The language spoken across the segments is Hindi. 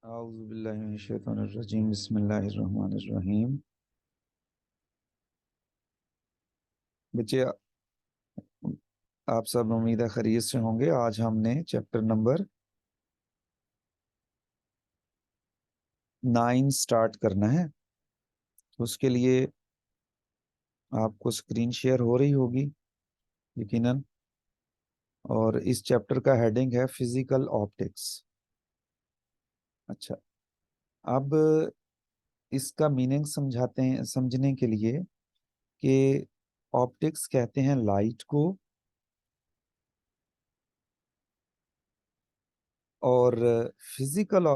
आऊज़ु बिल्लाहि मिनश शैतानिर रजीम बिस्मिल्लाहिर रहमानिर रहीम। बच्चे, आप सब उम्मीद है खैरियत से होंगे। आज हमने चैप्टर नंबर 9 स्टार्ट करना है। तो उसके लिए आपको स्क्रीन शेयर हो रही होगी यकीनन। और इस चैप्टर का हेडिंग है फिजिकल ऑप्टिक्स। अच्छा, अब इसका मीनिंग समझाते हैं समझने के लिए कि ऑप्टिक्स कहते हैं लाइट को, और फिजिकल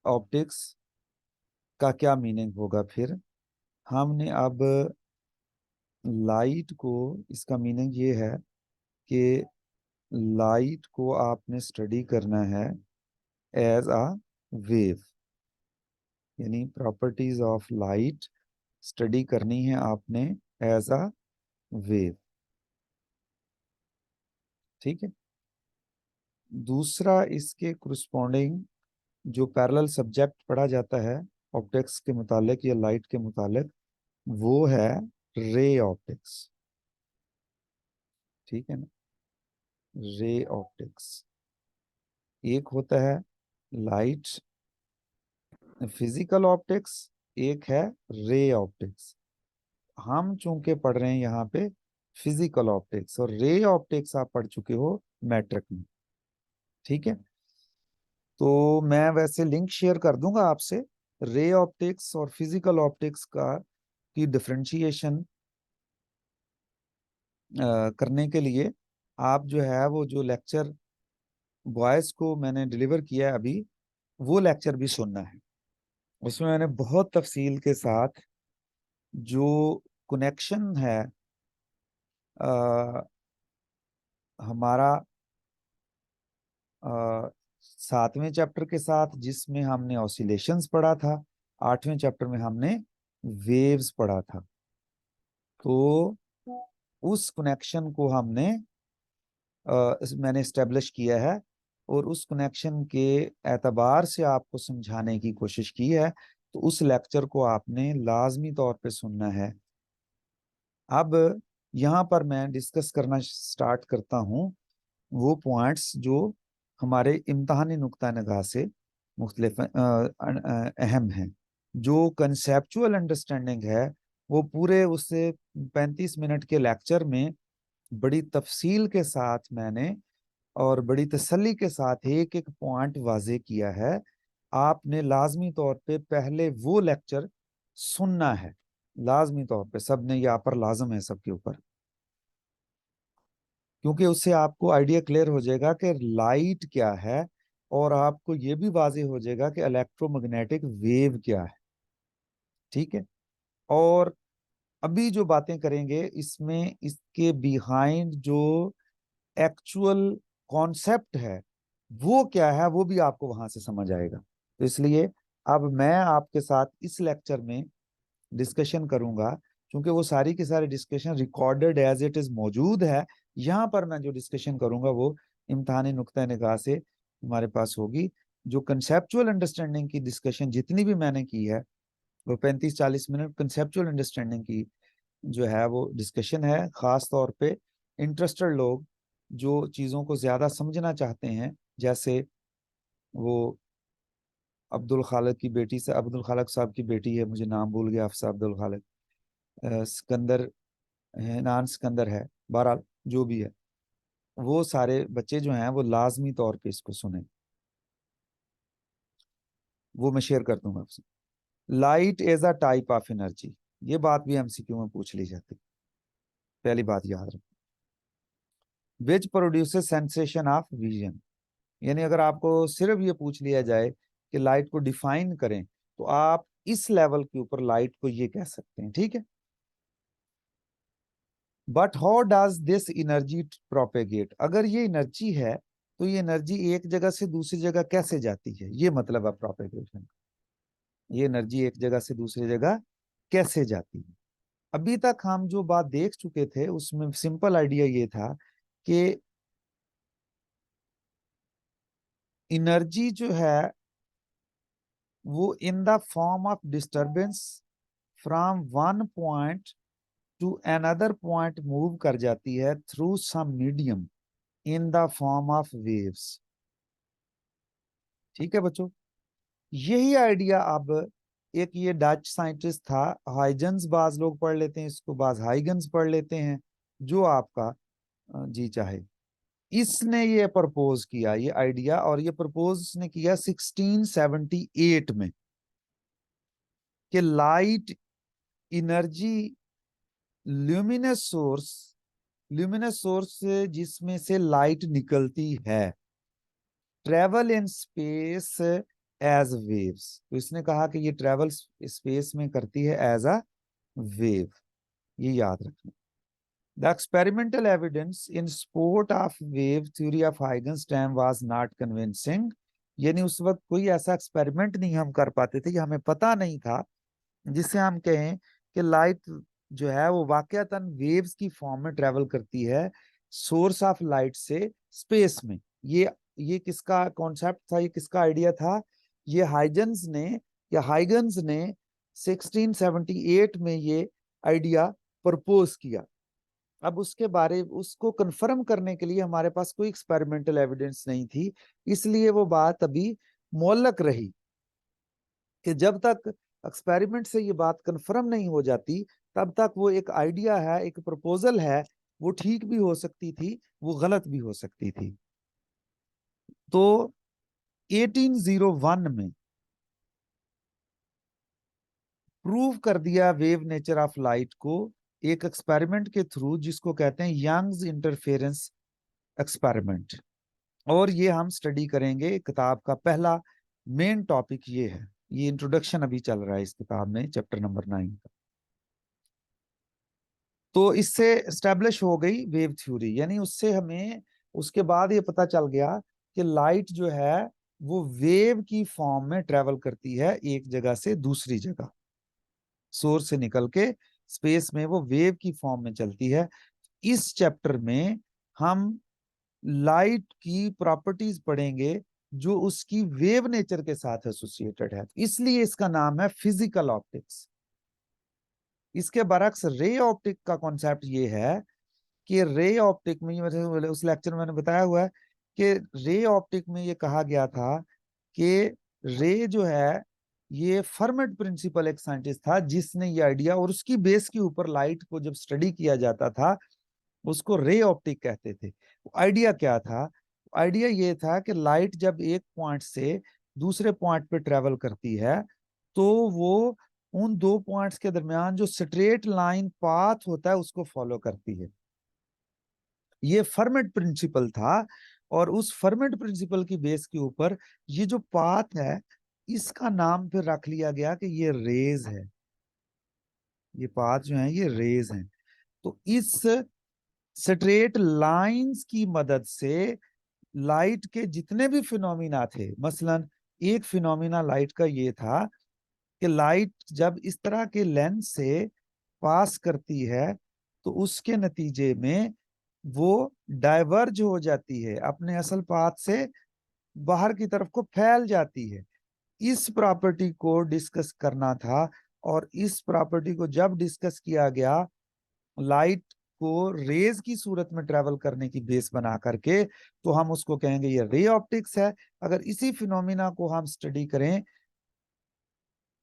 ऑप्टिक्स का क्या मीनिंग होगा। फिर हमने अब लाइट को, इसका मीनिंग ये है कि लाइट को आपने स्टडी करना है एज अ वेव, यानी प्रॉपर्टीज ऑफ लाइट स्टडी करनी है आपने एज अ वेव। ठीक है। दूसरा, इसके corresponding जो पैरेलल सब्जेक्ट पढ़ा जाता है ऑप्टिक्स के मुतालिक या लाइट के मुतालिक, वो है रे ऑप्टिक्स। ठीक है ना। रे ऑप्टिक्स एक होता है लाइट फिजिकल ऑप्टिक्स, एक है रे ऑप्टिक्स। हम चूंकि पढ़ रहे हैं यहाँ पे फिजिकल ऑप्टिक्स, और रे ऑप्टिक्स आप पढ़ चुके हो मैट्रिक में। ठीक है। तो मैं वैसे लिंक शेयर कर दूंगा आपसे रे ऑप्टिक्स और फिजिकल ऑप्टिक्स का की डिफरेंशिएशन करने के लिए। आप जो है वो जो लेक्चर बॉयज को मैंने डिलीवर किया है अभी, वो लेक्चर भी सुनना है। उसमें मैंने बहुत तफसील के साथ जो कनेक्शन है आ, हमारा आ, 7वें चैप्टर के साथ, जिसमें हमने ऑसिलेशंस पढ़ा था, 8वें चैप्टर में हमने वेव्स पढ़ा था। तो उस कनेक्शन को मैंने इस्टेब्लिश किया है, और उस कनेक्शन के एतबार से आपको समझाने की कोशिश की है। तो उस लेक्चर को आपने लाजमी तौर पे सुनना है। अब यहाँ पर मैं डिस्कस करना स्टार्ट करता हूँ वो पॉइंट्स जो हमारे इम्तहानी नुक्ता निगाह से मुख्तलिफ अहम हैं। जो कंसेप्चुअल अंडरस्टैंडिंग है, वो पूरे उससे 35 मिनट के लेक्चर में बड़ी तफसील के साथ मैंने और बड़ी तसल्ली के साथ एक एक पॉइंट वाजे किया है। आपने लाजमी तौर पे पहले वो लेक्चर सुनना है, लाजमी तौर पे सब ने, यहाँ पर लाजम है सबके ऊपर, क्योंकि उससे आपको आइडिया क्लियर हो जाएगा कि लाइट क्या है, और आपको ये भी वाज़ेह हो जाएगा कि इलेक्ट्रोमैग्नेटिक वेव क्या है। ठीक है। और अभी जो बातें करेंगे इसमें इसके बिहाइंड जो एक्चुअल कॉन्सेप्ट है वो क्या है, वो भी आपको वहां से समझ आएगा। तो इसलिए अब मैं आपके साथ इस लेक्चर में डिस्कशन करूंगा, क्योंकि वो सारी की सारी discussion recorded as it is मौजूद है। यहाँ पर मैं जो डिस्कशन करूंगा वो इम्तहानी नुक्ता निगाह से हमारे पास होगी। जो कंसेप्चुअल अंडरस्टैंडिंग की डिस्कशन जितनी भी मैंने की है, वो 35-40 मिनट कंसेप्चुअल अंडरस्टैंडिंग की जो है वो डिस्कशन है। खास तौर पे इंटरेस्टेड लोग जो चीज़ों को ज़्यादा समझना चाहते हैं, जैसे वो अब्दुल खालिक की बेटी से, अब्दुल खालिक साहब की बेटी है, मुझे नाम भूल गया, अफसा अब्दुल खालिक, सिकंदर है, नान सिकंदर है, बहरहाल जो भी है, वो सारे बच्चे जो हैं वो लाजमी तौर पे इसको सुने। वो मैं शेयर कर दूंगा आपसे। Light is a type of energy, ये बात भी एमसीक्यू में पूछ ली जाती है, पहली बात याद रखो। Which produces sensation of vision, यानी अगर आपको सिर्फ ये पूछ लिया जाए कि लाइट को डिफाइन करें, तो आप इस लेवल के ऊपर लाइट को ये कह सकते हैं। ठीक है। But how does this energy propagate, अगर ये एनर्जी है तो ये एनर्जी एक जगह से दूसरी जगह कैसे जाती है, ये मतलब है प्रोपेगेशन। ये एनर्जी एक जगह से दूसरी जगह कैसे जाती है। अभी तक हम जो बात देख चुके थे उसमें सिंपल आइडिया ये था कि एनर्जी जो है वो in the form of disturbance from one point to another point move कर जाती है through some medium in the form of waves. ठीक है बच्चों, यही आइडिया अब एक ये डच साइंटिस्ट था हाइजेंस, बाज लोग पढ़ लेते हैं इसको, बाज हाइगन्स पढ़ लेते हैं, जो आपका जी चाहे। इसने ये प्रपोज किया ये आइडिया, और ये प्रपोज इसने किया 1678 में, कि लाइट एनर्जी ल्यूमिनस सोर्स जिसमें से लाइट निकलती है, travel in space as waves. तो इसने कहा कि ये ट्रेवल स्पेस में करती है एज अ वेव, ये याद रखना। The experimental evidence in support of wave theory of Huygens time was not convincing. यानी उस वक्त कोई ऐसा एक्सपेरिमेंट नहीं हम कर पाते थे, कि हमें पता नहीं था जिससे हम कहें कि लाइट जो है वो वाकयातन वेव्स की फॉर्म में ट्रेवल करती है सोर्स ऑफ लाइट से स्पेस में। ये किसका कॉन्सेप्ट था, ये किसका आइडिया था? ये हाइजेंस ने या हाइगन्स ने 1678 में ये आइडिया प्रपोज किया। अब उसको कंफर्म करने के लिए हमारे पास कोई एक्सपेरिमेंटल एविडेंस नहीं थी, इसलिए वो बात अभी मौलक रही, कि जब तक एक्सपेरिमेंट से ये बात कंफर्म नहीं हो जाती तब तक वो एक आइडिया है, एक प्रपोजल है, वो ठीक भी हो सकती थी, वो गलत भी हो सकती थी। तो 1801 में प्रूव कर दिया वेव नेचर ऑफ लाइट को एक एक्सपेरिमेंट के थ्रू, जिसको कहते हैं यंग्स इंटरफेरेंस एक्सपेरिमेंट। और ये हम स्टडी करेंगे, किताब का पहला मेन टॉपिक ये है। ये इंट्रोडक्शन अभी चल रहा है इस किताब में, चैप्टर नंबर 9 का। तो इससे एस्टेब्लिश हो गई वेव थ्योरी, यानी उससे हमें उसके बाद ये पता चल गया कि लाइट जो है वो वेव की फॉर्म में ट्रेवल करती है एक जगह से दूसरी जगह, सोर्स से निकल के स्पेस में वो वेव की फॉर्म में चलती है। इस चैप्टर में हम लाइट की प्रॉपर्टीज पढ़ेंगे जो उसकी वेव नेचर के साथ एसोसिएटेड है, इसलिए इसका नाम है फिजिकल ऑप्टिक्स। इसके बरक्स रे ऑप्टिक का कॉन्सेप्ट ये है कि रे ऑप्टिक में, उस लेक्चर में मैंने बताया हुआ है कि रे ऑप्टिक में ये कहा गया था कि रे जो है, ये फर्मेट प्रिंसिपल एक साइंटिस्ट था जिसने ये आइडिया, और उसकी बेस के ऊपर लाइट को जब स्टडी किया जाता था उसको रे ऑप्टिक कहते थे। आइडिया क्या था? आइडिया ये था कि लाइट जब एक पॉइंट से दूसरे पॉइंट पे ट्रेवल करती है तो वो उन दो पॉइंट्स के दरमियान जो स्ट्रेट लाइन पाथ होता है उसको फॉलो करती है। ये फर्मेट प्रिंसिपल था, और उस फर्मेट प्रिंसिपल की बेस के ऊपर ये जो पाथ है इसका नाम फिर रख लिया गया कि ये रेज है। ये पाथ जो है ये रेज है। तो इस स्ट्रेट लाइंस की मदद से लाइट के जितने भी फिनोमिना थे, मसलन एक फिनोमिना लाइट का ये था कि लाइट जब इस तरह के लेंस से पास करती है तो उसके नतीजे में वो डाइवर्ज हो जाती है, अपने असल पाथ से बाहर की तरफ को फैल जाती है। इस प्रॉपर्टी को डिस्कस करना था, और इस प्रॉपर्टी को जब डिस्कस किया गया लाइट को रेज की सूरत में ट्रेवल करने की बेस बना करके, तो हम उसको कहेंगे ये रे ऑप्टिक्स है। अगर इसी फिनोमिना को हम स्टडी करें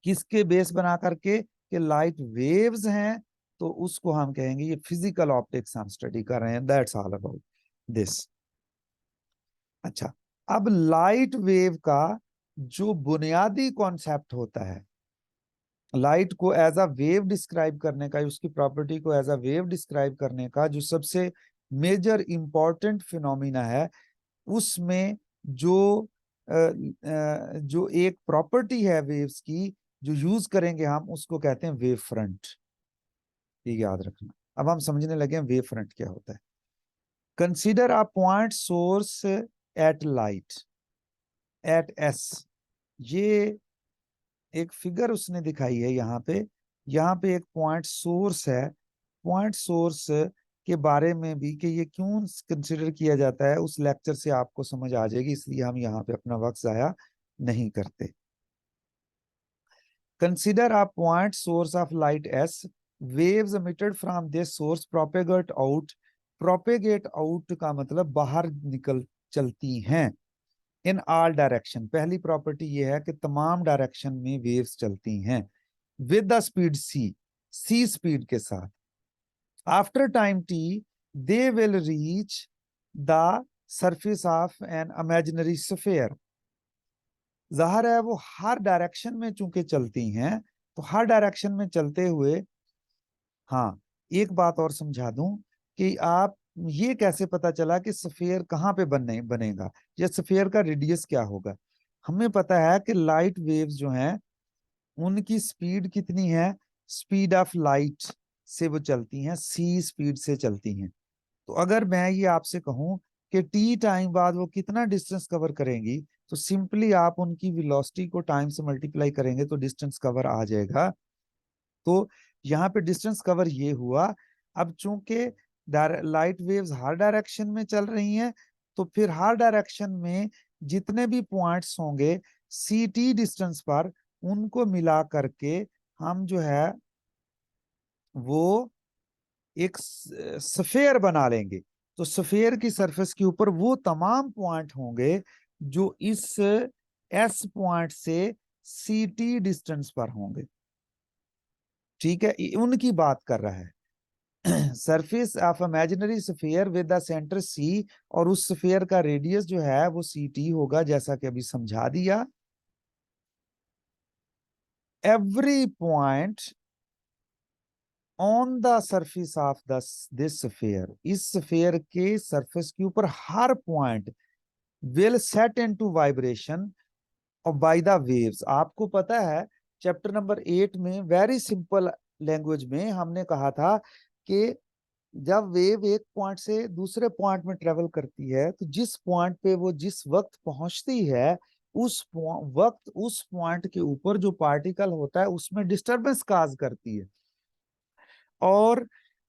किसके बेस बना करके, कि लाइट वेव्स हैं, तो उसको हम कहेंगे ये फिजिकल ऑप्टिक्स हम स्टडी कर रहे हैं। That's all about this. अच्छा, अब लाइट वेव का जो बुनियादी कॉन्सेप्ट होता है, लाइट को एज अ वेव डिस्क्राइब करने का, उसकी प्रॉपर्टी को एज अ वेव डिस्क्राइब करने का जो सबसे मेजर इंपॉर्टेंट फिनोमिना है, उसमें जो एक प्रॉपर्टी है वेव्स की जो यूज करेंगे हम, उसको कहते हैं वेव फ्रंट। ये याद रखना। अब हम समझने लगे वेव फ्रंट क्या होता है। Consider a point source at light at S. ये एक फिगर उसने दिखाई है यहाँ पे एक पॉइंट सोर्स है। पॉइंट सोर्स के बारे में भी कि ये क्यों कंसिडर किया जाता है उस लेक्चर से आपको समझ आ जाएगी, इसलिए हम यहाँ पे अपना वक्त जाया नहीं करते। Consider a point source of light S, waves emitted from this source propagate out का मतलब बाहर निकल चलती हैं इन ऑल डायरेक्शन। पहली प्रॉपर्टी ये है कि तमाम डायरेक्शन में वेव्स चलती हैं with the speed c speed के साथ। After time t they will reach the surface of an imaginary sphere. जाहिर है वो हर डायरेक्शन में चूंकि चलती हैं, तो हर डायरेक्शन में चलते हुए, हाँ एक बात और समझा दूं कि आप ये कैसे पता चला कि स्फीयर कहाँ पे बनेगा या स्फीयर का रेडियस क्या होगा। हमें पता है कि लाइट वेव्स जो हैं उनकी स्पीड कितनी है, स्पीड ऑफ लाइट से वो चलती हैं, सी स्पीड से चलती हैं। तो अगर मैं ये आपसे कहूं कि टी टाइम बाद वो कितना डिस्टेंस कवर करेंगी, तो सिंपली आप उनकी वेलोसिटी को टाइम से मल्टीप्लाई करेंगे तो डिस्टेंस कवर आ जाएगा। तो यहाँ पे डिस्टेंस कवर ये हुआ। अब चूंकि लाइट वेव्स हर डायरेक्शन में चल रही हैं, तो फिर हर डायरेक्शन में जितने भी पॉइंट्स होंगे सी टी डिस्टेंस पर, उनको मिला करके हम जो है वो एक स्फेयर बना लेंगे। तो स्फेयर की सरफेस के ऊपर वो तमाम पॉइंट होंगे जो इस एस पॉइंट से सी टी डिस्टेंस पर होंगे। ठीक है, उनकी बात कर रहा है। Surface of imaginary sphere with the centre C, और उस स्फीयर का रेडियस जो है वो सी टी होगा, जैसा कि अभी समझा दिया। Every point on the surface of this sphere, इस स्फीयर के सरफेस के ऊपर हर point will set into vibration और बाय द वेव्स। आपको पता है चैप्टर नंबर 8 में वेरी सिंपल लैंग्वेज में हमने कहा था कि जब वेव एक पॉइंट से दूसरे पॉइंट में ट्रेवल करती है, तो जिस पॉइंट पे वो जिस वक्त पहुंचती है उस वक्त उस पॉइंट के ऊपर जो पार्टिकल होता है उसमें डिस्टरबेंस काज करती है, और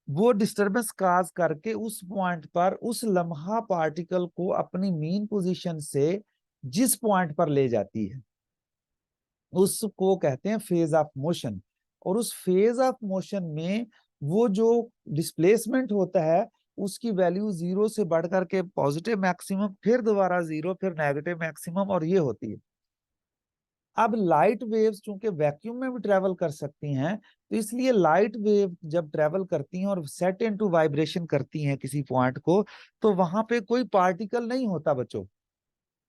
वो डिस्टरबेंस काज करके उस पॉइंट पर उस लम्हा पार्टिकल को अपनी मीन पोजीशन से जिस पॉइंट पर ले जाती है उसको कहते हैं फेज ऑफ मोशन। और उस फेज ऑफ मोशन में वो जो डिस्प्लेसमेंट होता है उसकी वैल्यू जीरो से बढ़ करके पॉजिटिव मैक्सिमम, फिर दोबारा जीरो, फिर नेगेटिव मैक्सिमम, और ये होती है। अब लाइट वेव्स चूंकि वैक्यूम में भी ट्रेवल कर सकती हैं, तो इसलिए लाइट वेव जब ट्रेवल करती हैं और सेट इनटू वाइब्रेशन करती हैं किसी पॉइंट को, तो वहां पे कोई पार्टिकल नहीं होता बच्चों।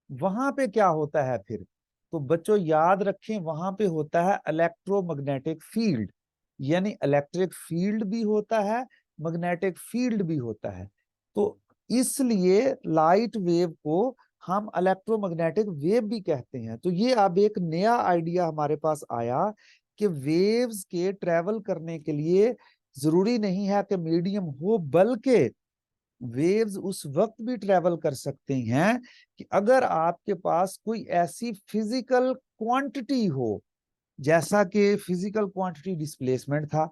वहां पे क्या होता है फिर, तो बच्चों याद रखें वहां पे होता है इलेक्ट्रोमैग्नेटिक फील्ड। यानी इलेक्ट्रिक फील्ड भी होता है, मैग्नेटिक फील्ड भी होता है। तो इसलिए लाइट वेव को हम इलेक्ट्रोमैग्नेटिक वेव भी कहते हैं। तो ये अब एक नया आइडिया हमारे पास आया कि वेव्स के ट्रेवल करने के लिए जरूरी नहीं है कि मीडियम हो, बल्कि वेव्स उस वक्त भी ट्रेवल कर सकते हैं कि अगर आपके पास कोई ऐसी फिजिकल क्वांटिटी हो, जैसा कि फिजिकल क्वांटिटी डिस्प्लेसमेंट था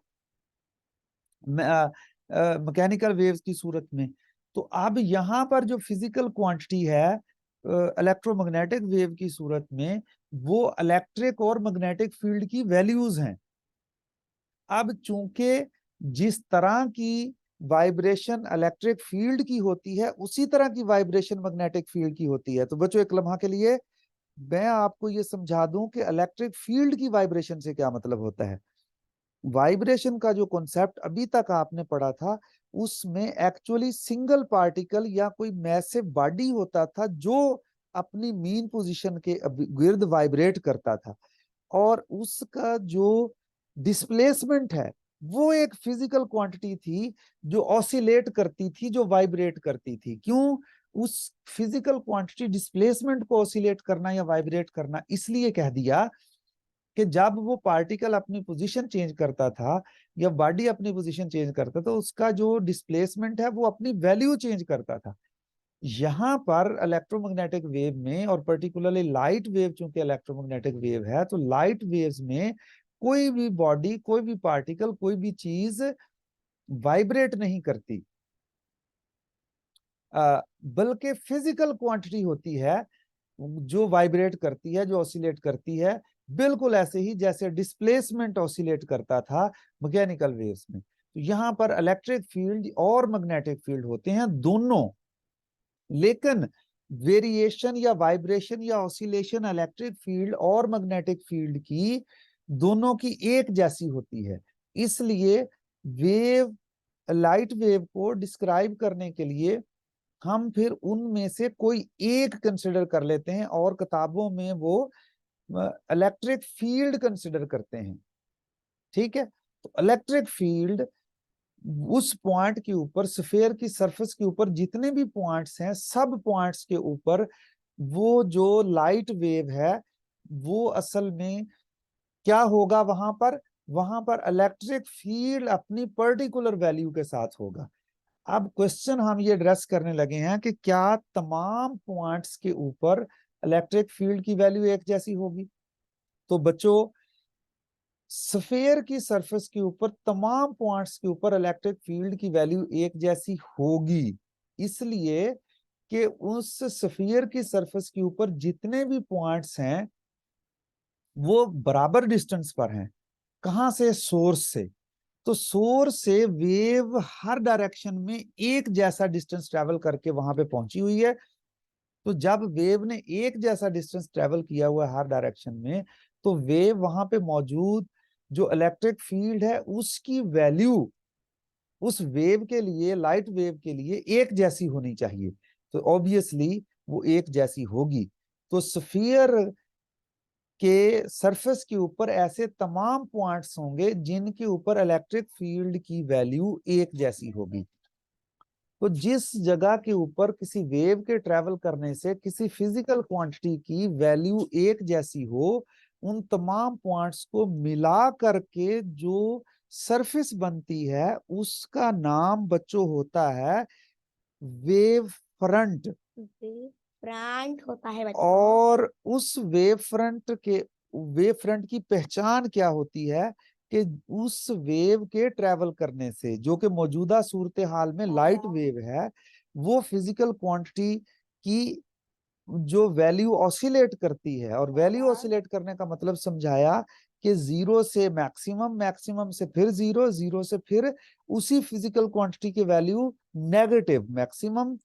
मैकेनिकल वेव्स की सूरत में। तो अब यहाँ पर जो फिजिकल क्वांटिटी है इलेक्ट्रोमैग्नेटिक वेव की सूरत में, वो इलेक्ट्रिक और मैग्नेटिक फील्ड की वैल्यूज हैं। अब चूंकि जिस तरह की वाइब्रेशन इलेक्ट्रिक फील्ड की होती है उसी तरह की वाइब्रेशन मैग्नेटिक फील्ड की होती है। तो बच्चों एक लम्हा के लिए मैं आपको ये समझा दूं कि इलेक्ट्रिक फील्ड की वाइब्रेशन से क्या मतलब होता है। वाइब्रेशन का जो कॉन्सेप्ट अभी तक आपने पढ़ा था उसमें एक्चुअली सिंगल पार्टिकल या कोई मैसिव बॉडी होता था जो अपनी मीन पोजीशन के गिर्द वाइब्रेट करता था, और उसका जो डिस्प्लेसमेंट है वो एक फिजिकल क्वांटिटी थी जो ऑसिलेट करती थी, जो वाइब्रेट करती थी। क्यों? उस फिजिकल क्वांटिटी डिस्प्लेसमेंट को ऑसिलेट करना या वाइब्रेट करना इसलिए कह दिया कि जब वो पार्टिकल अपनी पोजीशन चेंज करता था या बॉडी अपनी पोजीशन चेंज करता था, तो उसका जो डिस्प्लेसमेंट है वो अपनी वैल्यू चेंज करता था। यहाँ पर इलेक्ट्रोमैग्नेटिक वेव में, और पर्टिकुलरली लाइट वेव चूंकि इलेक्ट्रोमैग्नेटिक वेव है, तो लाइट वेव्स में कोई भी बॉडी, कोई भी पार्टिकल, कोई भी चीज वाइब्रेट नहीं करती, बल्कि फिजिकल क्वांटिटी होती है जो वाइब्रेट करती है, जो ऑसिलेट करती है। बिल्कुल ऐसे ही जैसे डिस्प्लेसमेंट ऑसिलेट करता था मैकेनिकल वेव्स में। तो यहाँ पर इलेक्ट्रिक फील्ड और मैग्नेटिक फील्ड होते हैं दोनों, लेकिन वेरिएशन या वाइब्रेशन या ऑसिलेशन इलेक्ट्रिक फील्ड और मैग्नेटिक फील्ड की दोनों की एक जैसी होती है। इसलिए वेव, लाइट वेव को डिस्क्राइब करने के लिए हम फिर उनमें से कोई एक कंसिडर कर लेते हैं, और किताबों में वो इलेक्ट्रिक फील्ड कंसिडर करते हैं। ठीक है, तो इलेक्ट्रिक फील्ड उस पॉइंट के ऊपर, स्फीयर की सरफेस के ऊपर जितने भी पॉइंट्स हैं, सब पॉइंट्स के ऊपर वो जो लाइट वेव है वो असल में क्या होगा, वहां पर इलेक्ट्रिक फील्ड अपनी पर्टिकुलर वैल्यू के साथ होगा। अब क्वेश्चन हम ये एड्रेस करने लगे हैं कि क्या तमाम पॉइंट्स के ऊपर इलेक्ट्रिक फील्ड की वैल्यू एक जैसी होगी? तो बच्चों, स्फीयर की सरफेस के ऊपर तमाम पॉइंट्स के ऊपर इलेक्ट्रिक फील्ड की वैल्यू एक जैसी होगी, इसलिए कि उस स्फीयर की सरफेस के ऊपर जितने भी पॉइंट्स हैं वो बराबर डिस्टेंस पर हैं। कहां से? सोर्स से। तो सोर्स से वेव हर डायरेक्शन में एक जैसा डिस्टेंस ट्रेवल करके वहां पे पहुंची हुई है। तो जब वेव ने एक जैसा डिस्टेंस ट्रेवल किया हुआ है हर डायरेक्शन में, तो वेव वहां पे मौजूद जो इलेक्ट्रिक फील्ड है उसकी वैल्यू उस वेव के लिए, लाइट वेव के लिए एक जैसी होनी चाहिए। तो ऑब्वियसली वो एक जैसी होगी। तो स्फीयर के सरफेस के ऊपर ऐसे तमाम पॉइंट्स होंगे जिनके ऊपर इलेक्ट्रिक फील्ड की वैल्यू एक जैसी होगी। तो जिस जगह के ऊपर किसी वेव के ट्रेवल करने से किसी फिजिकल क्वांटिटी की वैल्यू एक जैसी हो, उन तमाम पॉइंट्स को मिला करके जो सरफेस बनती है उसका नाम बच्चों होता है वेव फ्रंट। फ्रंट होता है बच्चों। और उस वेव फ्रंट की पहचान क्या होती है कि उस वेव के ट्रेवल करने से, जो कि मौजूदा सूरत हाल में लाइट वेव है, वो फिजिकल क्वांटिटी की जो वैल्यू ऑसिलेट करती है, और वैल्यू ऑसिलेट करने का मतलब समझाया कि जीरो से मैक्सिमम, मैक्सिमम से फिर जीरो, जीरो से फिर उसी फिजिकल क्वांटिटी की वैल्यू नेगेटिव, मैक्सिमम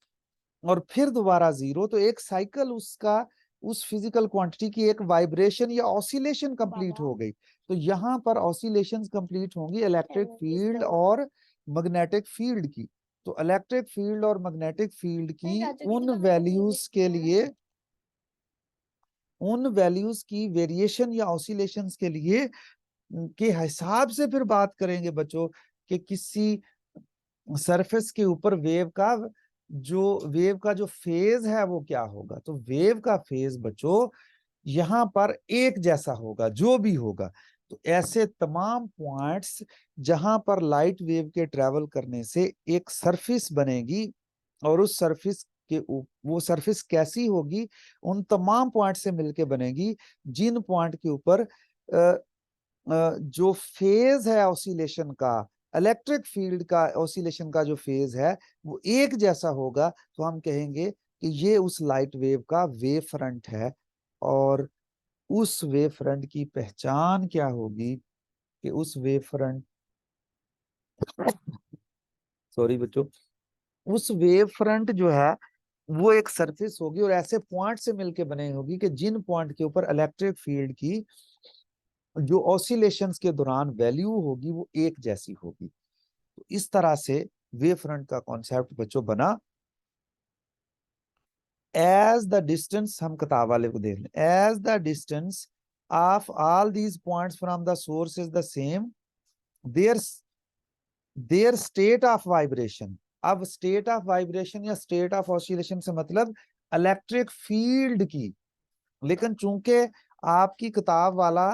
और फिर दोबारा जीरो। तो एक साइकिल उसका, उस फिजिकल क्वांटिटी की एक वाइब्रेशन या ऑसिलेशन कंप्लीट हो गई। तो यहाँ पर ऑसिलेशंस कंप्लीट होंगी इलेक्ट्रिक फील्ड और मैग्नेटिक फील्ड की। तो इलेक्ट्रिक फील्ड और मैग्नेटिक फील्ड की उन वैल्यूज के लिए, उन वैल्यूज की वेरिएशन या ऑसिलेशंस के लिए के हिसाब से फिर बात करेंगे बच्चों कि किसी सरफेस के ऊपर वेव का जो फेज है वो क्या होगा। तो वेव का फेज बच्चों यहां पर एक जैसा होगा जो भी होगा। तो ऐसे तमाम पॉइंट्स जहां पर लाइट वेव के ट्रेवल करने से एक सरफेस बनेगी, और उस सरफेस के वो सरफेस कैसी होगी, उन तमाम पॉइंट से मिलके बनेगी जिन पॉइंट के ऊपर जो फेज है ऑसिलेशन का, इलेक्ट्रिक फील्ड का ऑसिलेशन का जो फेज है वो एक जैसा होगा। तो हम कहेंगे कि ये उस लाइट वेव का वेव फ्रंट है। और उस वेव फ्रंट की पहचान क्या होगी कि उस वेव फ्रंट, सॉरी बच्चों, उस वेव फ्रंट जो है वो एक सरफेस होगी और ऐसे पॉइंट से मिलके बनी होगी कि जिन पॉइंट के ऊपर इलेक्ट्रिक फील्ड की जो ऑसिलेशंस के दौरान वैल्यू होगी वो एक जैसी होगी। तो इस तरह से वेव फ्रंट का कॉन्सेप्ट बच्चों बना। एज द डिस्टेंस, हम किताब वाले को देख लें, as the distance of all these points from the source is the same, their their state of vibration. अब स्टेट ऑफ वाइब्रेशन या स्टेट ऑफ ऑसिलेशन से मतलब इलेक्ट्रिक फील्ड की, लेकिन चूंकि आपकी किताब वाला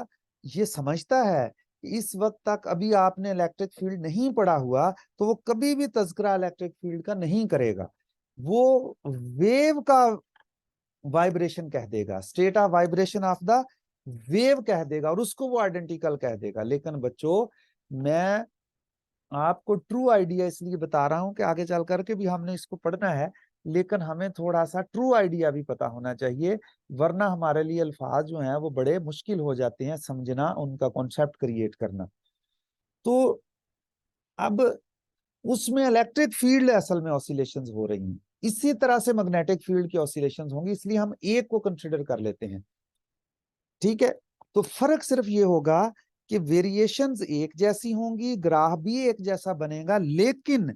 ये समझता है कि इस वक्त तक अभी आपने इलेक्ट्रिक फील्ड नहीं पढ़ा हुआ, तो वो कभी भी तज़किरा इलेक्ट्रिक फील्ड का नहीं करेगा। वो वेव का वाइब्रेशन कह देगा, state of vibration of the wave कह देगा, और उसको वो आइडेंटिकल कह देगा। लेकिन बच्चों, मैं आपको ट्रू आइडिया इसलिए बता रहा हूं कि आगे चल करके भी हमने इसको पढ़ना है। लेकिन हमें थोड़ा सा ट्रू आइडिया भी पता होना चाहिए, वरना हमारे लिए अल्फाज जो हैं वो बड़े मुश्किल हो जाते हैं समझना, उनका कॉन्सेप्ट क्रिएट करना। तो अब उसमें इलेक्ट्रिक फील्ड असल में ऑसिलेशंस हो रही हैं, इसी तरह से मैग्नेटिक फील्ड की ऑसिलेशंस होंगी, इसलिए हम एक को कंसिडर कर लेते हैं। ठीक है, तो फर्क सिर्फ ये होगा कि वेरिएशंस एक जैसी होंगी, ग्राफ भी एक जैसा बनेगा, लेकिन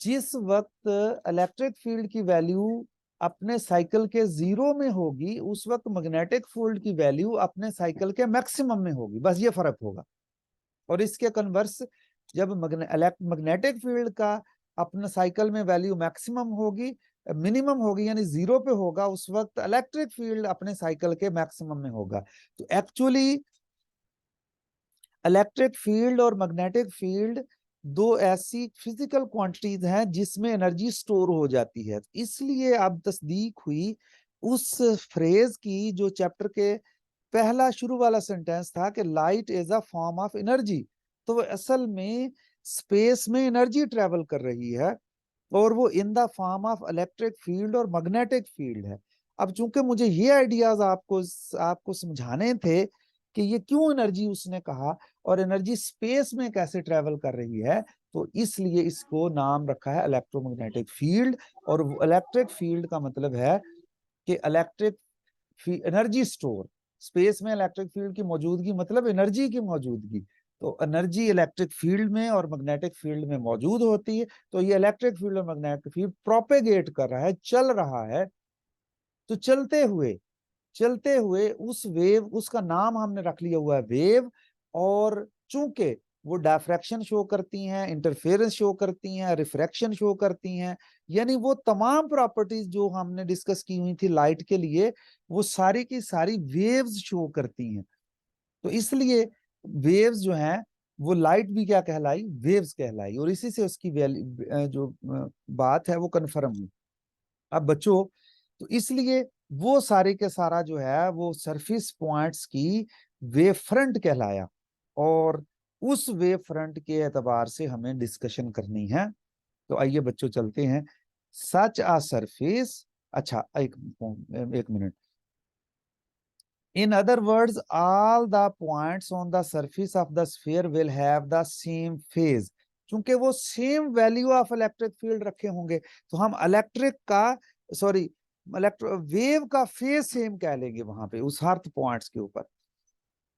जिस वक्त इलेक्ट्रिक फील्ड की वैल्यू अपने साइकिल के जीरो में होगी, उस वक्त मैग्नेटिक फील्ड की वैल्यू अपने साइकिल के मैक्सिमम में होगी, बस ये फर्क होगा। और इसके कन्वर्स, जब मैग्नेटिक फील्ड का अपने साइकिल में वैल्यू मैक्सिमम होगी, मिनिमम होगी यानी जीरो पे होगा, उस वक्त इलेक्ट्रिक फील्ड अपने साइकिल के मैक्सिमम में होगा। तो एक्चुअली इलेक्ट्रिक फील्ड और मैग्नेटिक फील्ड दो ऐसी फिजिकल क्वांटिटीज हैं जिसमें एनर्जी स्टोर हो जाती है। इसलिए अब तस्दीक हुई उस फ्रेज की जो चैप्टर के पहला शुरू वाला सेंटेंस था कि light is a form of energy. तो वो असल में स्पेस में एनर्जी ट्रेवल कर रही है, और वो in the form of electric field और मैग्नेटिक फील्ड है। अब चूंकि मुझे ये आइडियाज आपको आपको समझाने थे कि ये क्यों एनर्जी उसने कहा और एनर्जी स्पेस में कैसे ट्रेवल कर रही है, तो इसलिए इसको नाम रखा है इलेक्ट्रोमैग्नेटिक फील्ड। और इलेक्ट्रिक फील्ड का मतलब है कि इलेक्ट्रिक एनर्जी स्टोर, स्पेस में इलेक्ट्रिक फील्ड की मौजूदगी मतलब एनर्जी की मौजूदगी। तो एनर्जी इलेक्ट्रिक फील्ड में और मैग्नेटिक फील्ड में मौजूद होती है। तो ये इलेक्ट्रिक फील्ड और मैग्नेटिक फील्ड प्रोपेगेट कर रहा है, चल रहा है। तो चलते हुए उस वेव, उसका नाम हमने रख लिया हुआ है वेव। और चूंकि वो डायफ्रैक्शन शो करती हैं, इंटरफेरेंस शो करती हैं, रिफ्रैक्शन शो करती हैं, यानी वो तमाम प्रॉपर्टीज जो हमने डिस्कस की हुई थी लाइट के लिए, वो सारी की सारी वेव्स शो करती हैं। तो इसलिए वेव्स जो हैं वो लाइट भी क्या कहलाई, वेव्स कहलाई, और इसी से उसकी जो बात है वो कन्फर्म हुई। अब बच्चों, तो इसलिए वो सारे के सारा जो है वो सरफेस पॉइंट्स की वेव फ्रंट कहलाया, और उस वेव फ्रंट के एतबार से हमें डिस्कशन करनी है। तो आइए बच्चों चलते हैं। सच आ सरफेस, अच्छा एक minute. In other words, all the points on the surface of the sphere will have the same phase। क्योंकि वो same value of electric field रखे होंगे, तो हम इलेक्ट्रिक का, सॉरी, इलेक्ट्रो वेव का फेज सेम कह लेंगे वहां पे उस अर्थ पॉइंट्स के ऊपर।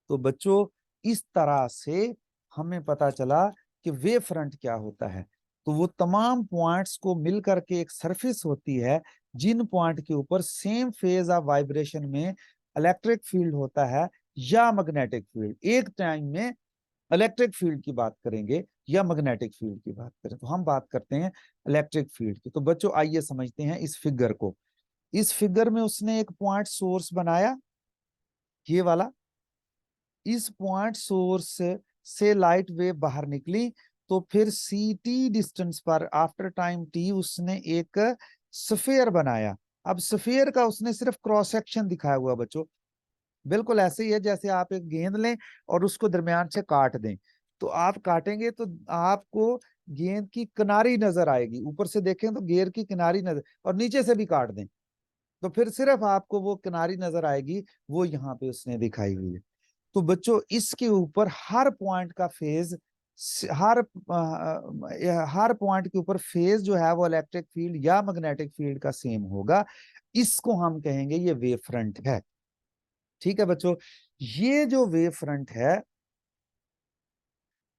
तो बच्चों, इस तरह से हमें पता चला कि वेव फ्रंट क्या होता है। तो वो तमाम पॉइंट्स को मिलकर के एक सरफेस होती है, जिन पॉइंट के ऊपर सेम फेज ऑफ वाइब्रेशन में इलेक्ट्रिक फील्ड होता है या मैग्नेटिक फील्ड। एक टाइम में इलेक्ट्रिक फील्ड की बात करेंगे या मैग्नेटिक फील्ड की बात करें, तो हम बात करते हैं इलेक्ट्रिक फील्ड की। तो बच्चों आइए समझते हैं इस फिगर को। इस फिगर में उसने एक पॉइंट सोर्स बनाया, ये वाला। इस पॉइंट सोर्स से लाइट वेव बाहर निकली, तो फिर सी टी डिस्टेंस पर आफ्टर टाइम टी उसने एक स्फीयर बनाया। अब स्फीयर का उसने सिर्फ क्रॉस सेक्शन दिखाया हुआ बच्चों, बिल्कुल ऐसे ही है जैसे आप एक गेंद लें और उसको दरमियान से काट दें। तो आप काटेंगे तो आपको गेंद की किनारी नजर आएगी, ऊपर से देखें तो गेंद की किनारी नजर, और नीचे से भी काट दें तो फिर सिर्फ आपको वो किनारी नजर आएगी, वो यहाँ पे उसने दिखाई हुई है। तो बच्चों, इसके ऊपर हर पॉइंट का फेज, हर हर पॉइंट के ऊपर फेज जो है वो इलेक्ट्रिक फील्ड या मैग्नेटिक फील्ड का सेम होगा। इसको हम कहेंगे ये वेव फ्रंट है। ठीक है बच्चों, ये जो वेव फ्रंट है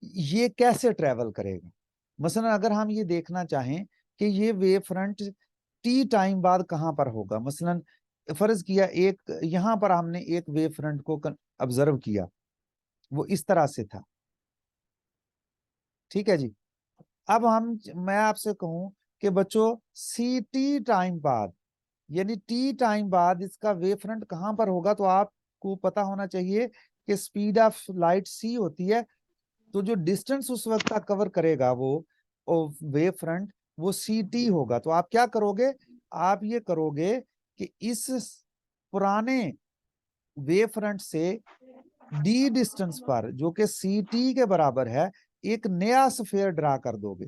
ये कैसे ट्रेवल करेगा। मसलन अगर हम ये देखना चाहें कि ये वेव फ्रंट टी टाइम बाद कहां पर होगा, मसलन फर्ज किया एक यहां पर हमने एक वेव फ्रंट को ऑब्जर्व किया, वो इस तरह से था। ठीक है जी। अब हम, मैं आपसे कहूं कि बच्चों सी टी टाइम बाद, यानी टी टाइम बाद इसका वेव फ्रंट कहां पर होगा, तो आपको पता होना चाहिए कि स्पीड ऑफ लाइट सी होती है। तो जो डिस्टेंस उस वक्त का कवर करेगा वो वेव फ्रंट, वो सी टी होगा। तो आप क्या करोगे, आप ये करोगे कि इस पुराने वेव फ्रंट से डी डिस्टेंस पर, जो कि सी टी के बराबर है, एक नया स्फीयर ड्रा कर दोगे।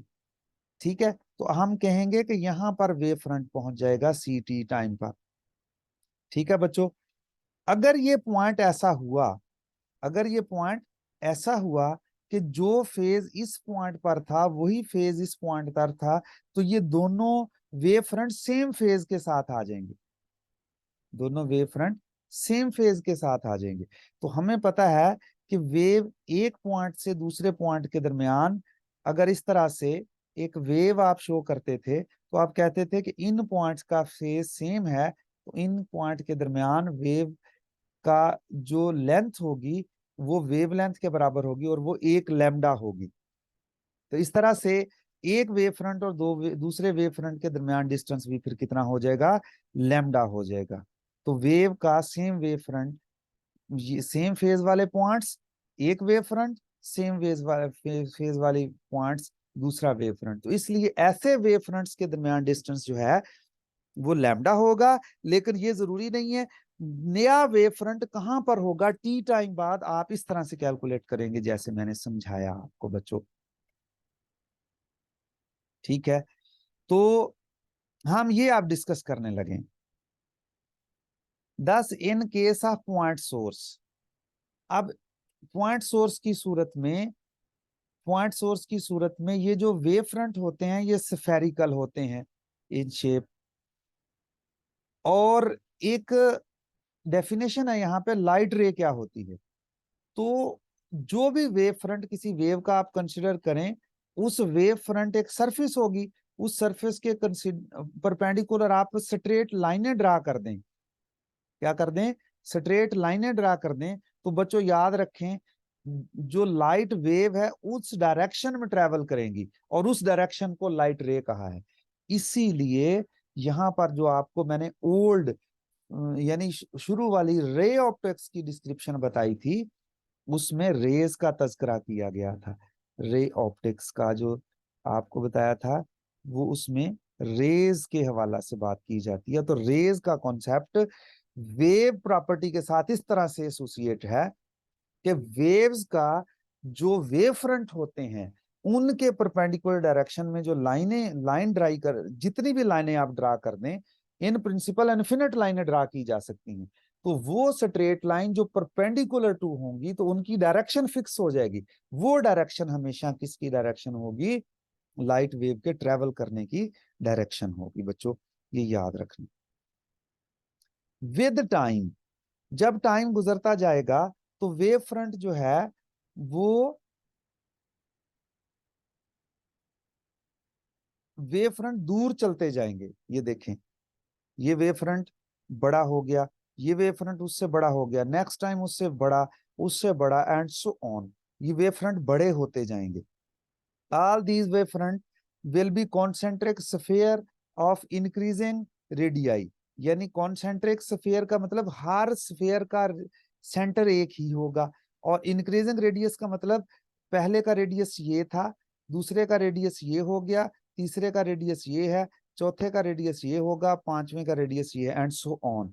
ठीक है, तो हम कहेंगे कि यहां पर वेव फ्रंट पहुंच जाएगा ct टाइम पर। ठीक है बच्चों, अगर ये पॉइंट ऐसा हुआ, अगर ये पॉइंट ऐसा हुआ कि जो फेज इस पॉइंट पर था वही फेज इस पॉइंट पर था, तो ये दोनों वेव फ्रंट सेम फेज के साथ आ जाएंगे, दोनों वेव फ्रंट सेम फेज के साथ आ जाएंगे। तो हमें पता है कि वेव एक पॉइंट से दूसरे पॉइंट के दरमियान अगर इस तरह से एक वेव आप शो करते थे तो आप कहते थे कि इन पॉइंट्स का फेज सेम है, तो इन पॉइंट के दरमियान वेव का जो लेंथ होगी वो वेव लेंथ के बराबर होगी और वो एक लैम्डा होगी। तो इस तरह से एक वेव फ्रंट और दूसरे वेव फ्रंट के दरमियान डिस्टेंस भी फिर कितना हो जाएगा, लैम्डा हो जाएगा। तो वेव का same wave front, same phase वाले पॉइंट्स एक वेव फ्रंट, सेम फेज वाले पॉइंट्स दूसरा वेव फ्रंट। तो इसलिए ऐसे वेव फ्रंट्स के दरमियान डिस्टेंस जो है वो लैम्डा होगा। लेकिन ये जरूरी नहीं है, नया वेव फ्रंट कहां पर होगा टी टाइम बाद, आप इस तरह से कैलकुलेट करेंगे जैसे मैंने समझाया आपको बच्चों। ठीक है, तो हम ये आप डिस्कस करने लगे। 10 in case of point source. अब पॉइंट सोर्स की सूरत में, पॉइंट सोर्स की सूरत में ये जो वेव फ्रंट होते हैं ये स्फेरिकल होते हैं इन शेप। और एक डेफिनेशन है यहाँ पे लाइट रे क्या होती है। तो जो भी वेव फ्रंट किसी वेव का आप कंसिडर करें, उस वेव फ्रंट एक सरफेस होगी, उस सरफेस के परपेंडिकुलर आप स्ट्रेट लाइनें ड्रा कर दें। क्या कर दें, स्ट्रेट लाइनें ड्रा कर दें। तो बच्चों याद रखें, जो लाइट वेव है उस डायरेक्शन में ट्रेवल करेंगी और उस डायरेक्शन को लाइट रे कहा है। इसीलिए यहां पर जो आपको मैंने ओल्ड यानी शुरू वाली रे ऑप्टिक्स की डिस्क्रिप्शन बताई थी, उसमें रेज का तस्करा किया गया था। रे ऑप्टिक्स का जो आपको बताया था वो उसमें रेज के हवाला से बात की जाती है। तो रेज का कॉन्सेप्ट वेव प्रॉपर्टी के साथ इस तरह से एसोसिएट है कि वेव्स का जो वेव फ्रंट होते हैं उनके परपेंडिकुलर डायरेक्शन में जो लाइन ड्राई कर, जितनी भी लाइनें आप ड्रा कर दें, इन प्रिंसिपल इनफिनिट लाइनें ड्रा की जा सकती हैं। तो वो स्ट्रेट लाइन जो परपेंडिकुलर टू होंगी तो उनकी डायरेक्शन फिक्स हो जाएगी। वो डायरेक्शन हमेशा किसकी डायरेक्शन होगी, लाइट वेव के ट्रेवल करने की डायरेक्शन होगी बच्चों, ये याद रखना। विद टाइम, जब टाइम गुजरता जाएगा तो वेव फ्रंट जो है वो वेव फ्रंट दूर चलते जाएंगे। ये देखें, ये वेव फ्रंट बड़ा हो गया, ये वेव फ्रंट उससे बड़ा हो गया, नेक्स्ट टाइम उससे बड़ा एंड सो ऑन। ये वेव फ्रंट बड़े होते जाएंगे। All these wave front will be concentric sphere of increasing radii. यानी कॉन्सेंट्रिक स्फीयर का मतलब हर स्फीयर का सेंटर एक ही होगा, और इंक्रीजिंग रेडियस का मतलब पहले का रेडियस ये था, दूसरे का रेडियस ये हो गया, तीसरे का रेडियस ये है, चौथे का रेडियस ये होगा, पांचवें का रेडियस ये एंड सो ऑन।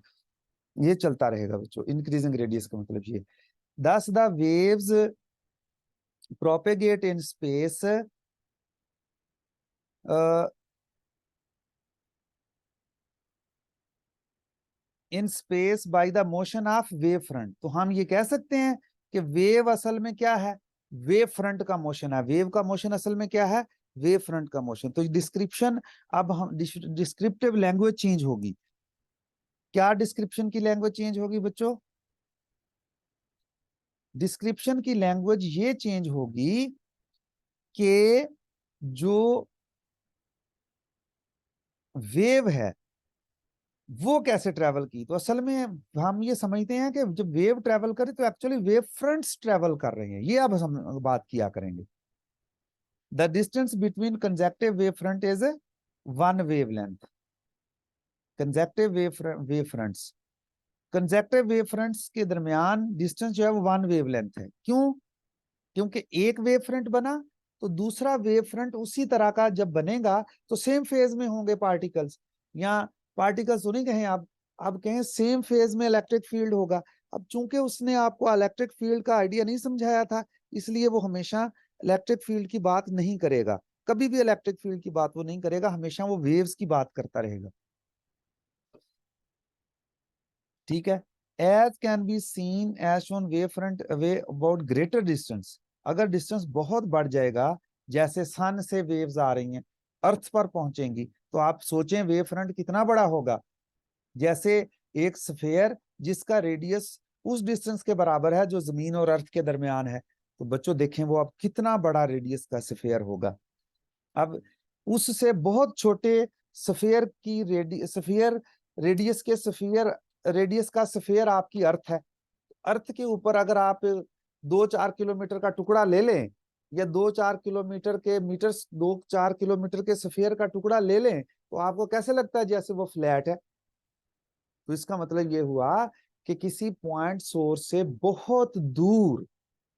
ये चलता रहेगा बच्चों। इंक्रीजिंग रेडियस का मतलब ये। दस the waves propagate in space in space by the motion of wave front. तो हम ये कह सकते हैं कि वेव असल में क्या है, वेव फ्रंट का मोशन है। वेव का मोशन असल में क्या है, वेव फ्रंट का मोशन। तो डिस्क्रिप्शन, अब हम डिस्क्रिप्टिव लैंग्वेज चेंज होगी। क्या डिस्क्रिप्शन की लैंग्वेज चेंज होगी बच्चों, डिस्क्रिप्शन की लैंग्वेज ये चेंज होगी कि जो वेव है वो कैसे ट्रेवल की। तो असल में हम ये समझते हैं कि जब वेव ट्रेवल करे तो एक्चुअली वेव फ्रंट्स ट्रेवल कर रहे हैं, ये अब हम बात किया करेंगे। The distance between conjunctive wave front is one wave length. Conjunctive wave fronts, conjunctive wave fronts के दरमियान डिस्टेंस जो है वो वन वेव लेंथ है। क्यों, क्योंकि एक वेव फ्रंट बना तो दूसरा वेव फ्रंट उसी तरह का जब बनेगा तो सेम फेज में होंगे पार्टिकल्स, या पार्टिकल्स तो नहीं कहें आप कहें सेम फेज में इलेक्ट्रिक फील्ड होगा। अब चूंकि उसने आपको इलेक्ट्रिक फील्ड का आइडिया नहीं समझाया था, इसलिए वो हमेशा इलेक्ट्रिक फील्ड की बात नहीं करेगा। कभी भी इलेक्ट्रिक फील्ड की बात वो नहीं करेगा, हमेशा वो वेव्स की बात करता रहेगा। ठीक है। As can be seen as shown wave front away about greater distance, अगर डिस्टेंस बहुत बढ़ जाएगा, जैसे सन से वेव्स आ रही हैं, अर्थ पर पहुंचेंगी, तो आप सोचें वेव फ्रंट कितना बड़ा होगा। जैसे एक स्फेयर जिसका रेडियस उस डिस्टेंस के बराबर है जो जमीन और अर्थ के दरमियान है, तो बच्चों देखें वो अब कितना बड़ा रेडियस का स्फेयर होगा। अब उससे बहुत छोटे स्फीयर की स्फीयर रेडियस के स्फीयर रेडियस का स्फीयर आपकी अर्थ है। अर्थ के ऊपर अगर आप 2-4 किलोमीटर का टुकड़ा ले लें, या 2-4 किलोमीटर के मीटर 2-4 किलोमीटर के स्फीयर का टुकड़ा ले लें, तो आपको कैसे लगता है जैसे वो फ्लैट है। तो इसका मतलब ये हुआ कि किसी पॉइंट सोर्स से बहुत दूर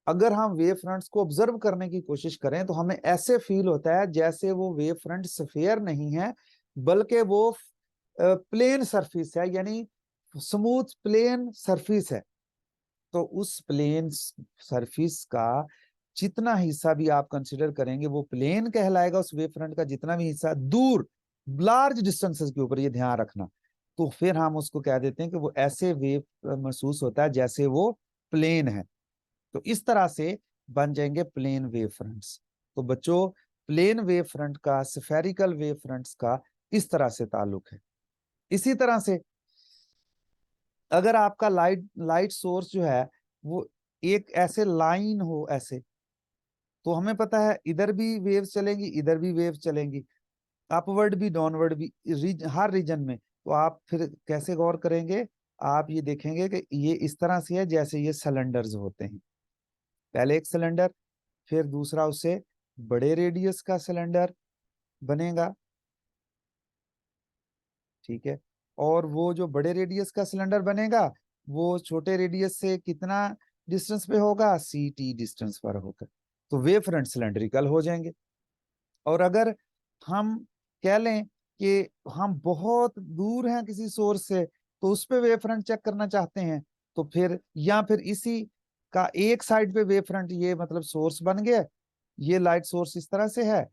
अगर हम वेव फ्रंट्स को ऑब्जर्व करने की कोशिश करें, तो हमें ऐसे फील होता है जैसे वो वेव फ्रंट स्फीयर नहीं है, बल्कि वो प्लेन सरफेस है, यानी स्मूथ प्लेन सरफेस है। तो उस प्लेन सरफेस का जितना हिस्सा भी आप कंसिडर करेंगे वो प्लेन कहलाएगा। उस वेव फ्रंट का जितना भी हिस्सा दूर लार्ज डिस्टेंसेस के ऊपर, ये ध्यान रखना, तो फिर हम उसको कह देते हैं कि वो ऐसे वेव महसूस होता है जैसे वो प्लेन है। तो इस तरह से बन जाएंगे प्लेन वेव फ्रंट्स। तो बच्चों प्लेन वेव फ्रंट का स्फेरिकल वेव फ्रंट्स का इस तरह से ताल्लुक है। इसी तरह से अगर आपका लाइट लाइट सोर्स जो है वो एक ऐसे लाइन हो ऐसे, तो हमें पता है इधर भी वेव्स चलेंगी, इधर भी वेव्स चलेंगी, अपवर्ड भी डाउनवर्ड भी, हर रीजन में। तो आप फिर कैसे गौर करेंगे, आप ये देखेंगे कि ये इस तरह से है जैसे ये सिलेंडर्स होते हैं। पहले एक सिलेंडर, फिर दूसरा उससे बड़े रेडियस का सिलेंडर बनेगा। ठीक है। और वो जो बड़े रेडियस का सिलेंडर बनेगा वो छोटे रेडियस से कितना डिस्टेंस पे होगा, ct डिस्टेंस पर होगा। तो वेव फ्रंट सिलेंड्रिकल हो जाएंगे। और अगर हम कह लें कि हम बहुत दूर हैं किसी सोर्स से, तो उस पे वेव फ्रंट चेक करना चाहते हैं, तो फिर या फिर इसी का एक साइड पे वेव फ्रंट, ये मतलब सोर्स बन गया, ये लाइट सोर्स इस तरह से है,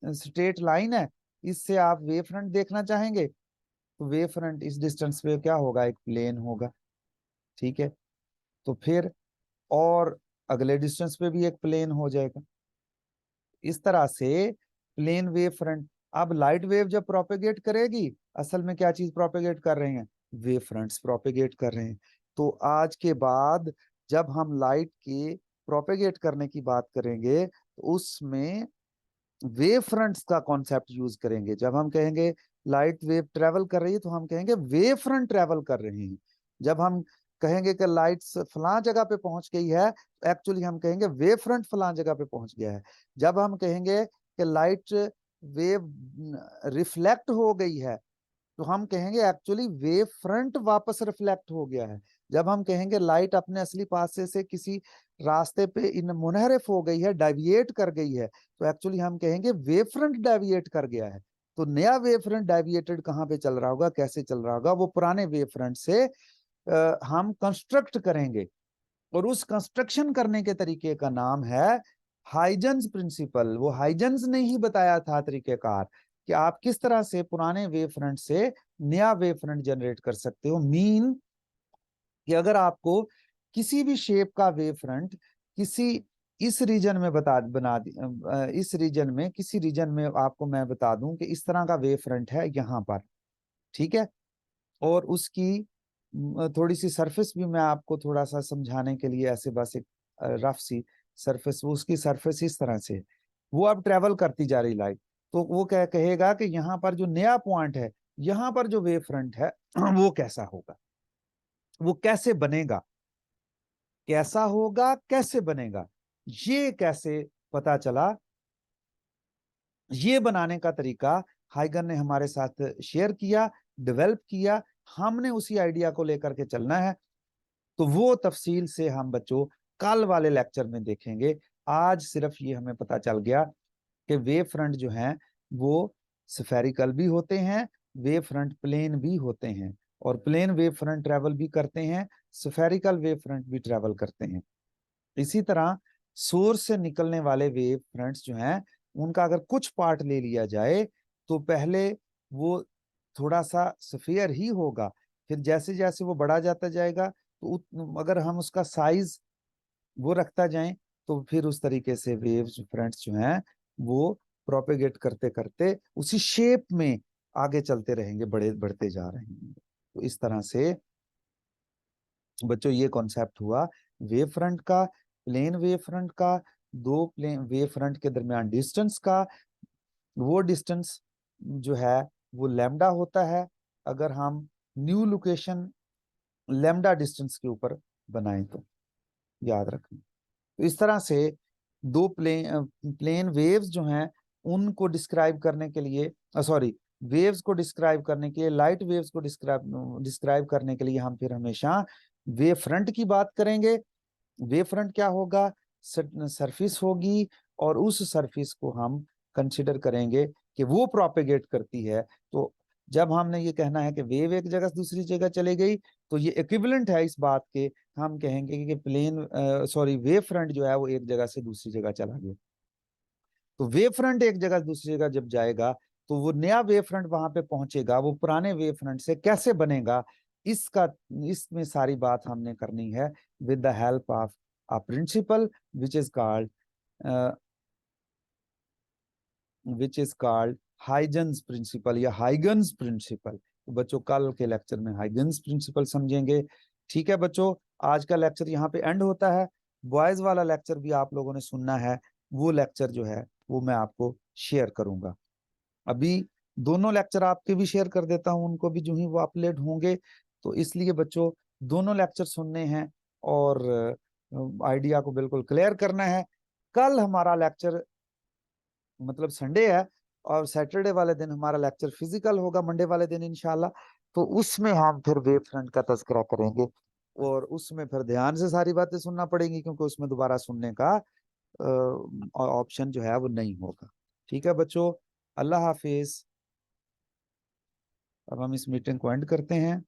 स्ट्रेट लाइन है, इससे आप वेव फ्रंट देखना चाहेंगे, तो वेव फ्रंट इस डिस्टेंस पे क्या होगा, एक प्लेन होगा। ठीक है। तो फिर और अगले डिस्टेंस पे भी एक प्लेन हो जाएगा। इस तरह से प्लेन वेव फ्रंट। अब लाइट वेव जब प्रोपेगेट करेगी, असल में क्या चीज प्रोपेगेट कर रहे हैं, वेव फ्रंट्स प्रोपेगेट कर रहे हैं। तो आज के बाद जब हम लाइट के प्रोपेगेट करने की बात करेंगे, तो उसमें वेव फ्रंट्स का कॉन्सेप्ट यूज करेंगे। जब हम कहेंगे लाइट वेव ट्रेवल कर रही है, तो हम कहेंगे वेव फ्रंट ट्रेवल कर रहे हैं। जब हम कहेंगे कि लाइट फलां जगह पे पहुंच गई है, तो एक्चुअली हम कहेंगे वेव फ्रंट फलां जगह पे पहुंच गया है। जब हम कहेंगे कि लाइट वेव रिफ्लेक्ट हो गई है, तो हम कहेंगे एक्चुअली वेव फ्रंट वापस रिफ्लेक्ट हो गया है। जब हम कहेंगे लाइट अपने असली पासे से किसी रास्ते पे इन मुनहरिफ हो गई है, डेविएट कर गई है, तो एक्चुअली हम कहेंगे वेव फ्रंट डेविएट कर गया है। तो नया वेव फ्रंट डेविएटेड कहाँ पे चल रहा होगा, कैसे चल रहा होगा, वो पुराने वेव फ्रंट से हम कंस्ट्रक्ट करेंगे। और उस कंस्ट्रक्शन करने के तरीके का नाम है हाइजेंस प्रिंसिपल। वो हाइजेंस ने ही बताया था तरीकेकार कि आप किस तरह से पुराने वेव फ्रंट से नया वेव फ्रंट जनरेट कर सकते हो। मीन कि अगर आपको किसी भी शेप का वेव फ्रंट किसी इस रीजन में इस रीजन में किसी रीजन में आपको मैं बता दूं कि इस तरह का वेव फ्रंट है यहाँ पर। ठीक है। और उसकी थोड़ी सी सरफेस भी मैं आपको थोड़ा सा समझाने के लिए ऐसे बस एक रफ सी सरफेस, वो उसकी सरफेस इस तरह से है। वो अब ट्रेवल करती जा रही लाइट, तो वो क्या कहेगा कि यहाँ पर जो नया पॉइंट है, यहाँ पर जो वेव फ्रंट है वो कैसा होगा, वो कैसे बनेगा, कैसा होगा, कैसे बनेगा। ये कैसे पता चला, ये बनाने का तरीका हाइगन ने हमारे साथ शेयर किया, डेवलप किया। हमने उसी आइडिया को लेकर के चलना है। तो वो तफसील से हम बच्चों कल वाले लेक्चर में देखेंगे। आज सिर्फ ये हमें पता चल गया कि वेव फ्रंट जो हैं वो स्फेरिकल भी होते हैं, वेव फ्रंट प्लेन भी होते हैं, और प्लेन वेव फ्रंट ट्रेवल भी करते हैं, स्फेरिकल वेव फ्रंट भी ट्रेवल करते हैं। इसी तरह सोर्स से निकलने वाले वेव फ्रंट्स जो हैं उनका अगर कुछ पार्ट ले लिया जाए तो पहले वो थोड़ा सा स्फीयर ही होगा, फिर जैसे जैसे वो बढ़ा जाता जाएगा तो अगर हम उसका साइज वो रखता जाए तो फिर उस तरीके से वेव्स फ्रंट्स जो हैं वो प्रोपेगेट करते करते उसी शेप में आगे चलते रहेंगे, बड़े बढ़ते जा रहे हैं। तो इस तरह से बच्चों ये कॉन्सेप्ट हुआ वेव फ्रंट का, प्लेन वेव फ्रंट का, दो प्लेन वेव फ्रंट के दरमियान डिस्टेंस का। वो डिस्टेंस जो है वो लैम्डा होता है अगर हम न्यू लोकेशन लैम्डा डिस्टेंस के ऊपर बनाएं तो, याद रखना। तो इस तरह से दो प्लेन वेव्स जो हैं उनको डिस्क्राइब करने के लिए, सॉरी, वेव्स को डिस्क्राइब करने के लिए, लाइट वेव्स को डिस्क्राइब डिस्क्राइब करने के लिए हम फिर हमेशा वेव फ्रंट की बात करेंगे। वेव फ्रंट क्या होगा? सरफेस होगी और उस सरफेस को हम कंसिडर करेंगे कि वो प्रोपेगेट करती है। तो जब हमने ये कहना है कि वेव एक जगह से दूसरी जगह चले गई तो ये इक्विवेलेंट है इस बात के, हम कहेंगे कि वेव फ्रंट जो है वो एक जगह से दूसरी जगह चला गया। तो वेव फ्रंट एक जगह से दूसरी जगह जब जाएगा तो वो नया वेव फ्रंट वहां पे पहुंचेगा, वो पुराने वेव फ्रंट से कैसे बनेगा, इसका इसमें सारी बात हमने करनी है with the help of a principle which is called which is called Huygens principle या हाइगन्स प्रिंसिपल। तो बच्चों कल के लेक्चर में हाइगन्स प्रिंसिपल समझेंगे। ठीक है बच्चों, आज का लेक्चर यहाँ पे एंड होता है। बॉयज वाला लेक्चर भी आप लोगों ने सुनना है, वो लेक्चर जो है वो मैं आपको शेयर करूंगा। अभी दोनों लेक्चर आपके भी शेयर कर देता हूँ, उनको भी जो ही वो अपलोड होंगे। तो इसलिए बच्चों दोनों लेक्चर सुनने हैं और आइडिया को बिल्कुल क्लियर करना है। कल हमारा लेक्चर मतलब संडे है और सैटरडे वाले दिन हमारा लेक्चर फिजिकल होगा, मंडे वाले दिन इंशाल्लाह। तो उसमें हम फिर वेव फ्रंट का तज़किरा करेंगे और उसमें फिर ध्यान से सारी बातें सुनना पड़ेंगी क्योंकि उसमें दोबारा सुनने का ऑप्शन जो है वो नहीं होगा। ठीक है बच्चों, अल्लाह हाफिज। अब हम इस मीटिंग को एंड करते हैं।